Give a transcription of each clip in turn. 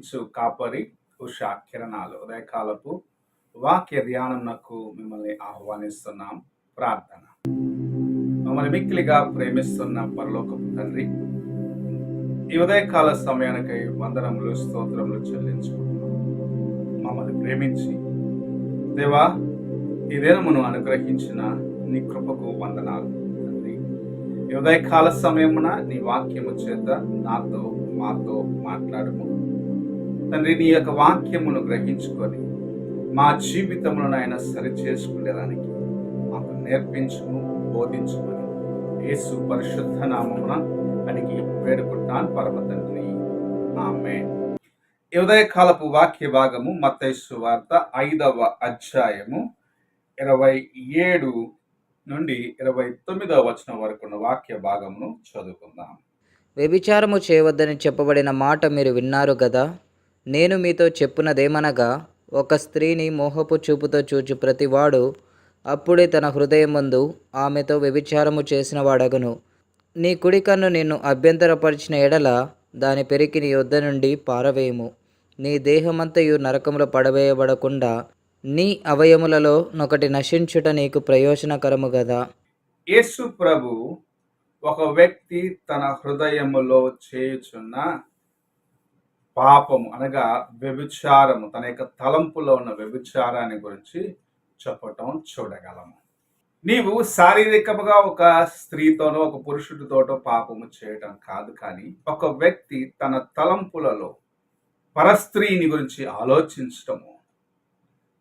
అనుగ్రహించు కాపరి ఉషా కిరణాలు ఉదయకాలపు వాక్య ధ్యానంకు మిమ్మల్ని ఆహ్వానిస్తున్నాం. ప్రార్థన. మమ్మల్ని మిక్కిలిగా ప్రేమిస్తున్న పరలోకపు తండ్రి, ఈ ఉదయకాల సమయానికై వందనములు స్తోత్రములు చెల్లించుకుంటున్నాం. మమ్మల్ని ప్రేమించి దేవా ఈ దినమును అనుగ్రహించిన నీ కృపకు వందనాలు తండ్రి. ఈ ఉదయకాల సమయమున నీ వాక్యము చేత నాతో మాతో మాట్లాడము తండ్రి. నీ యొక్క వాక్యమును గ్రహించుకొని మా జీవితంలో ఆయన సరి చేసుకునేదానికి మాకు నేర్పించుము, బోధించుమని యేసు పరిశుద్ధ నామమున అడిగి వేడుకుంటాను పరమ తండ్రి, ఆమేన్. ఈ ఉదయకాలపు వాక్య భాగము మత్తయి సువార్త 5వ అధ్యాయము 27 నుండి 29వ వచనం వరకు ఉన్న వాక్య భాగమును చదువుకుందాం. వ్యభిచారము చేయవద్దని చెప్పబడిన మాట మీరు విన్నారు గదా. నేను మీతో చెప్పున్నదేమనగా, ఒక స్త్రీని మోహపు చూపుతో చూచి ప్రతివాడు అప్పుడే తన హృదయమందు ఆమెతో వ్యభిచారము చేసిన వాడగును. నీ కుడి కన్ను నిన్ను అభ్యంతరపరిచిన ఎడల దాని పెరికి నీ యొద్ద నుండి పారవేయము. నీ దేహమంతయు నరకములో పడవేయబడకుండా నీ అవయములలో నొకటి నశించుట నీకు ప్రయోజనకరము గదా. యేసు ప్రభు ఒక వ్యక్తి తన హృదయములో చేయుచున్న పాపము అనగా వ్యభిచారము, తన యొక్క తలంపులో ఉన్న వ్యభిచారాన్ని గురించి చెప్పటం చూడగలము. నీవు శారీరకముగా ఒక స్త్రీతోనో ఒక పురుషుడితోటో పాపము చేయటం కాదు, కానీ ఒక వ్యక్తి తన తలంపులలో పరస్త్రీని గురించి ఆలోచించటము,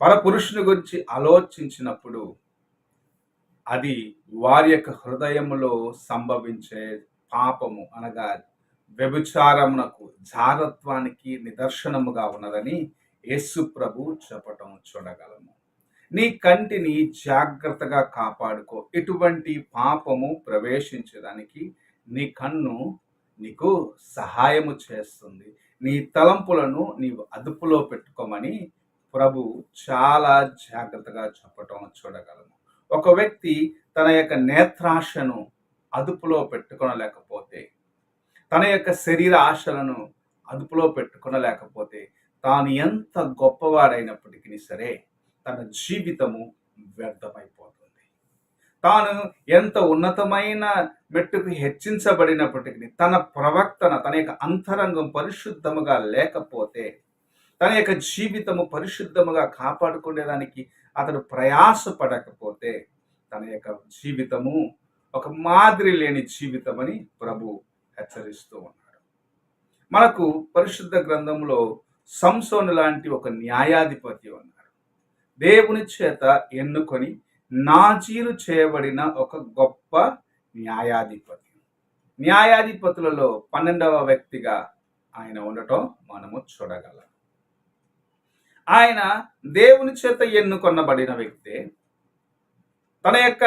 పరపురుషుని గురించి ఆలోచించినప్పుడు అది వారి యొక్క హృదయములో సంభవించే పాపము అనగా వ్యభిచారమునకు, జారత్వానికి నిదర్శనముగా ఉన్నదని యేసు ప్రభు చెప్పటం చూడగలము. నీ కంటిని జాగ్రత్తగా కాపాడుకో. ఇటువంటి పాపము ప్రవేశించడానికి నీ కన్ను నీకు సహాయము చేస్తుంది. నీ తలంపులను నీవు అదుపులో పెట్టుకోమని ప్రభు చాలా జాగ్రత్తగా చెప్పటం చూడగలము. ఒక వ్యక్తి తన యొక్క నేత్రాశను అదుపులో పెట్టుకొనలేకపోతే, తన యొక్క శరీర ఆశలను అదుపులో పెట్టుకొనలేకపోతే, తాను ఎంత గొప్పవాడైనప్పటికీ సరే తన జీవితము వ్యర్థమైపోతుంది. తాను ఎంత ఉన్నతమైన మెట్టుకు హెచ్చించబడినప్పటికీ తన ప్రవర్తన, తన యొక్క అంతరంగం పరిశుద్ధముగా లేకపోతే, తన యొక్క జీవితము పరిశుద్ధముగా కాపాడుకునేదానికి అతడు ప్రయాసపడకపోతే తన యొక్క జీవితము ఒక మాదిరి లేని జీవితం అని ప్రభు హెచ్చరిస్తూ ఉన్నాడు. మనకు పరిశుద్ధ గ్రంథంలో సంసోను లాంటి ఒక న్యాయాధిపతి ఉన్నాడు. దేవుని చేత ఎన్నుకొని నాజీరు చేయబడిన ఒక గొప్ప న్యాయాధిపతి. న్యాయాధిపతులలో 12వ వ్యక్తిగా ఆయన ఉండటం మనము చూడగలం. ఆయన దేవుని చేత ఎన్నుకొనబడిన వ్యక్తే. తన యొక్క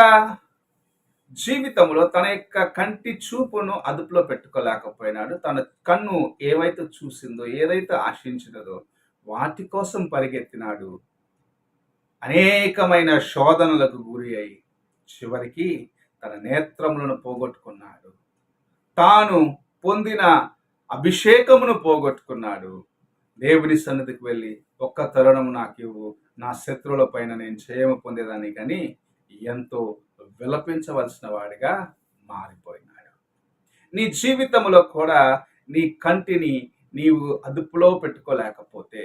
జీవితంలో తన యొక్క కంటి చూపును అదుపులో పెట్టుకోలేకపోయినాడు. తన కన్ను ఏవైతే చూసిందో, ఏదైతే ఆశించినదో వాటి కోసం పరిగెత్తినాడు. అనేకమైన శోధనలకు గురి అయి చివరికి తన నేత్రములను పోగొట్టుకున్నాడు. తాను పొందిన అభిషేకమును పోగొట్టుకున్నాడు. దేవుని సన్నిధికి వెళ్ళి, ఒక్క తరుణము నాకు ఇవ్వు, నా శత్రువుల పైన నేను జయము పొందేదాన్ని కానీ ఎంతో విలపించవలసిన వాడిగా మారిపోయినాడు. నీ జీవితంలో కూడా నీ కంటిని నీవు అదుపులో పెట్టుకోలేకపోతే,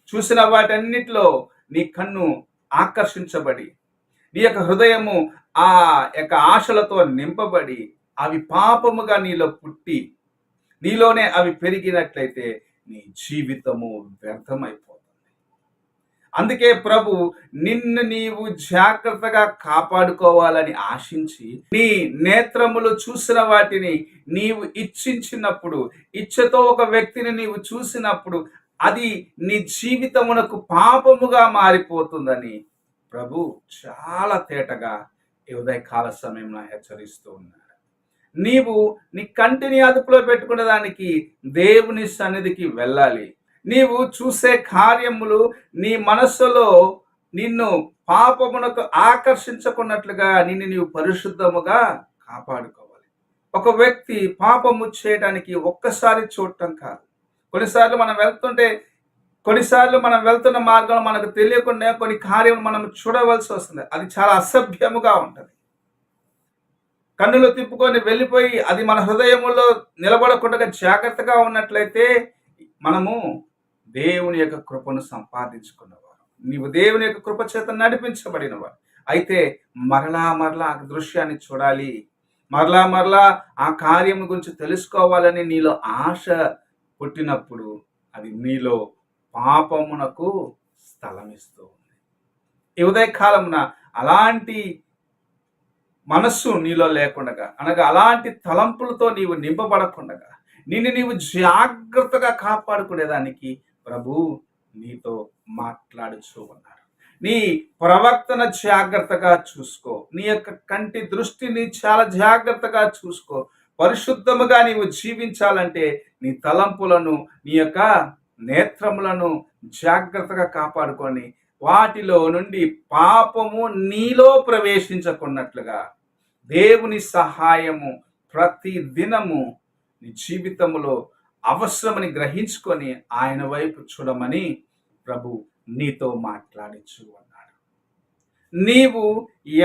చూసిన వాటన్నిటిలో నీ కన్ను ఆకర్షించబడి, నీ యొక్క హృదయము ఆ యొక్క ఆశలతో నింపబడి అవి పాపముగా నీలో పుట్టి నీలోనే అవి పెరిగినట్లయితే నీ జీవితము వ్యర్థమైపోతుంది. అందుకే ప్రభు నిన్ను నీవు జాగ్రత్తగా కాపాడుకోవాలని ఆశించి నీ నేత్రములు చూసిన వాటిని నీవు ఇచ్చించినప్పుడు, ఇచ్చతో ఒక వ్యక్తిని నీవు చూసినప్పుడు అది నీ జీవితమునకు పాపముగా మారిపోతుందని ప్రభు చాలా తేటగా ఈ ఉదయకాల సమయంలో హెచ్చరిస్తూ ఉన్నాడు. నీవు నీ కంటిని అదుపులో పెట్టుకునే దానికి దేవుని సన్నిధికి వెళ్ళాలి. నీవు చూసే కార్యములు నీ మనస్సులో నిన్ను పాపమునకు ఆకర్షించుకున్నట్లుగా నిన్ను నీవు పరిశుద్ధముగా కాపాడుకోవాలి. ఒక వ్యక్తి పాపము చేయడానికి ఒక్కసారి చూడటం కాదు, కొన్నిసార్లు మనం వెళ్తున్న మార్గంలో మనకు తెలియకుండా కొన్ని కార్యములు మనం చూడవలసి వస్తుంది. అది చాలా అసభ్యముగా ఉంటది. కన్నులు తిప్పుకొని వెళ్ళిపోయి అది మన హృదయములో నిలబడకుండా జాగ్రత్తగా ఉన్నట్లయితే మనము దేవుని యొక్క కృపను సంపాదించుకున్నవారు. నీవు దేవుని యొక్క కృప చేత నడిపించబడినవారు. అయితే మరలా మరలా ఆ దృశ్యాన్ని చూడాలి, మరలా మరలా ఆ కార్యం గురించి తెలుసుకోవాలని నీలో ఆశ పుట్టినప్పుడు అది నీలో పాపమునకు స్థలం ఇస్తూ ఉంది. ఈ ఉదయకాలమున అలాంటి మనస్సు నీలో లేకుండగా, అనగా అలాంటి తలంపులతో నీవు నింపబడకుండగా, నిన్ను నీవు జాగ్రత్తగా కాపాడుకునేదానికి ప్రభు నీతో మాట్లాడుచూ ఉన్నాడు. నీ ప్రవర్తన జాగ్రత్తగా చూసుకో. నీ యొక్క కంటి దృష్టిని చాలా జాగ్రత్తగా చూసుకో. పరిశుద్ధముగా నీవు జీవించాలంటే నీ తలంపులను, నీ యొక్క నేత్రములను జాగ్రత్తగా కాపాడుకొని వాటిలో నుండి పాపము నీలో ప్రవేశించకున్నట్లుగా దేవుని సహాయము ప్రతి దినము నీ జీవితంలో అవసరమని గ్రహించుకొని ఆయన వైపు చూడమని ప్రభు నీతో మాట్లాడించు అన్నాడు. నీవు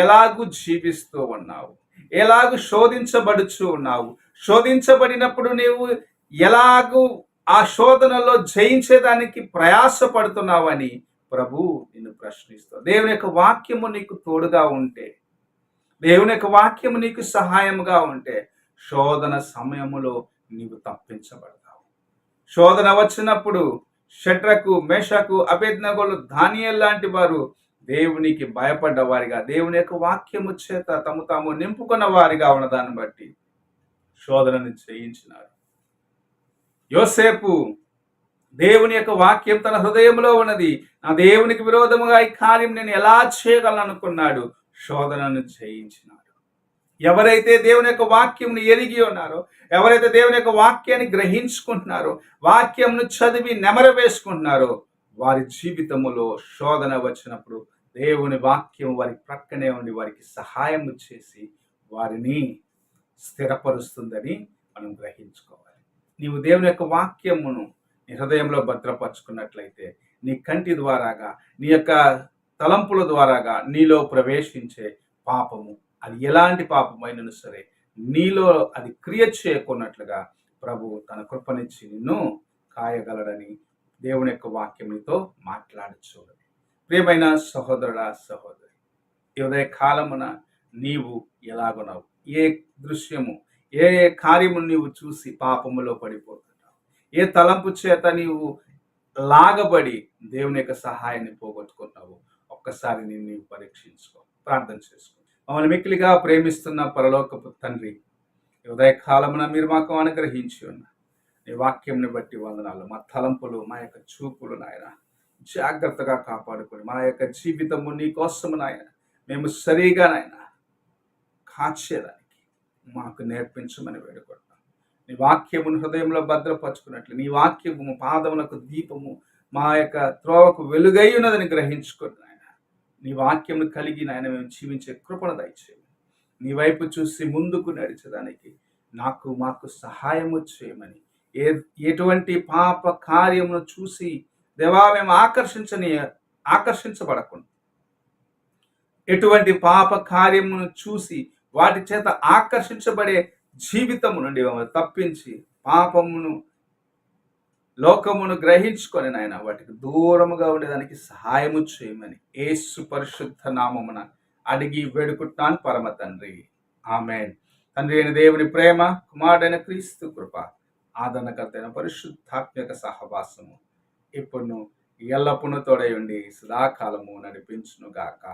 ఎలాగూ జీవిస్తూ ఉన్నావు, ఎలాగూ శోధించబడుచు ఉన్నావు, శోధించబడినప్పుడు నీవు ఎలాగూ ఆ శోధనలో జయించేదానికి ప్రయాసపడుతున్నావని ప్రభు నిన్ను ప్రశ్నిస్తావు. దేవుని యొక్క వాక్యము నీకు తోడుగా ఉంటే, దేవుని యొక్క వాక్యము నీకు సహాయముగా ఉంటే శోధన సమయములో నీవు తప్పించబడతావు. శోధన వచ్చినప్పుడు షడ్రకు, మేషకు, అబేద్నెగోలు, దానియేలు లాంటి వారు దేవునికి భయపడ్డ వారిగా, దేవుని యొక్క వాక్యము చేత తాము నింపుకున్న వారిగా ఉన్నదాన్ని బట్టి శోధనను జయించినారు. యోసేపు దేవుని యొక్క వాక్యం తన హృదయంలో ఉన్నది, నా దేవునికి విరోధముగా ఈ కార్యం నేను ఎలా చేయగలను అనుకున్నాడు. శోధనను జయించినాడు. ఎవరైతే దేవుని యొక్క వాక్యంను ఎరిగి ఉన్నారో, ఎవరైతే దేవుని యొక్క వాక్యాన్ని గ్రహించుకుంటున్నారో, వాక్యంను చదివి నెమరు వేసుకుంటున్నారో, వారి జీవితములో శోధన వచ్చినప్పుడు దేవుని వాక్యం వారి ప్రక్కనే ఉండి వారికి సహాయం చేసి వారిని స్థిరపరుస్తుందని మనం గ్రహించుకోవాలి. నీవు దేవుని యొక్క వాక్యమును నీ హృదయంలో భద్రపరుచుకున్నట్లయితే నీ కంటి ద్వారాగా, నీ యొక్క తలంపుల ద్వారాగా నీలో ప్రవేశించే పాపము, అది ఎలాంటి పాపమైనను సరే, నీలో అది క్రియ చేయకున్నట్లుగా ప్రభు తన కృపనిచ్చి నిన్ను కాయగలడని దేవుని యొక్క వాక్యం నీతో మాట్లాడుచూడని. ప్రియమైన సహోదరుడా, సహోదరి, ఈ ఉదయ కాలమున నీవు ఎలాగున్నావు? ఏ దృశ్యము, ఏ కార్యము నీవు చూసి పాపములో పడిపోతున్నావు? ఏ తలంపు చేత నీవు లాగబడి దేవుని యొక్క సహాయాన్ని పోగొట్టుకున్నావు? ఒక్కసారి నీవు పరీక్షించుకో, ప్రార్థన చేసుకో. మమ్మల్ని మిక్కిలిగా ప్రేమిస్తున్న పరలోకపు తండ్రి, ఈ ఉదయ కాలమున మీరు మాకు అనుగ్రహించి ఉన్న నీ వాక్యంని బట్టి వందనాలు. మా తలంపులు, మా యొక్క చూపులు నాయన జాగ్రత్తగా కాపాడుకొని మా యొక్క జీవితము నీ కోసము నాయన మేము సరిగా నాయన కాచేదానికి మాకు నేర్పించమని వేడుకుంటున్నాం. నీ వాక్యమును హృదయంలో భద్రపరుచుకున్నట్లు నీ వాక్యము పాదములకు దీపము, మా యొక్క త్రోవకు వెలుగై ఉన్నదని గ్రహించుకుని నాయన నీ వాక్యము కలిగి నాయన మేము జీవించే కృపణ దయచేయండి. నీ వైపు చూసి ముందుకు నడిచేదానికి మాకు సహాయము చేయమని, ఎటువంటి పాప కార్యమును చూసి దేవా మేము ఆకర్షించబడకుండా, ఎటువంటి పాప కార్యమును చూసి వాటి చేత ఆకర్షించబడే జీవితము నుండి మమ్మల్ని తప్పించి పాపమును, లోకమును గ్రహించుకొని నాయన వాటికి దూరముగా ఉండేదానికి సహాయము చేయమని యేసు పరిశుద్ధ నామమున అడిగి వేడుకుంటున్నాను పరమ తండ్రి, ఆమేన్. తండ్రి అయిన దేవుని ప్రేమ, కుమారుడైన క్రీస్తు కృప, ఆదరణకర్తైన పరిశుద్ధాత్మక సహవాసము ఇప్పుడు ఎల్లప్పుడూ తోడై ఉండి సదాకాలము నడిపించునుగాక.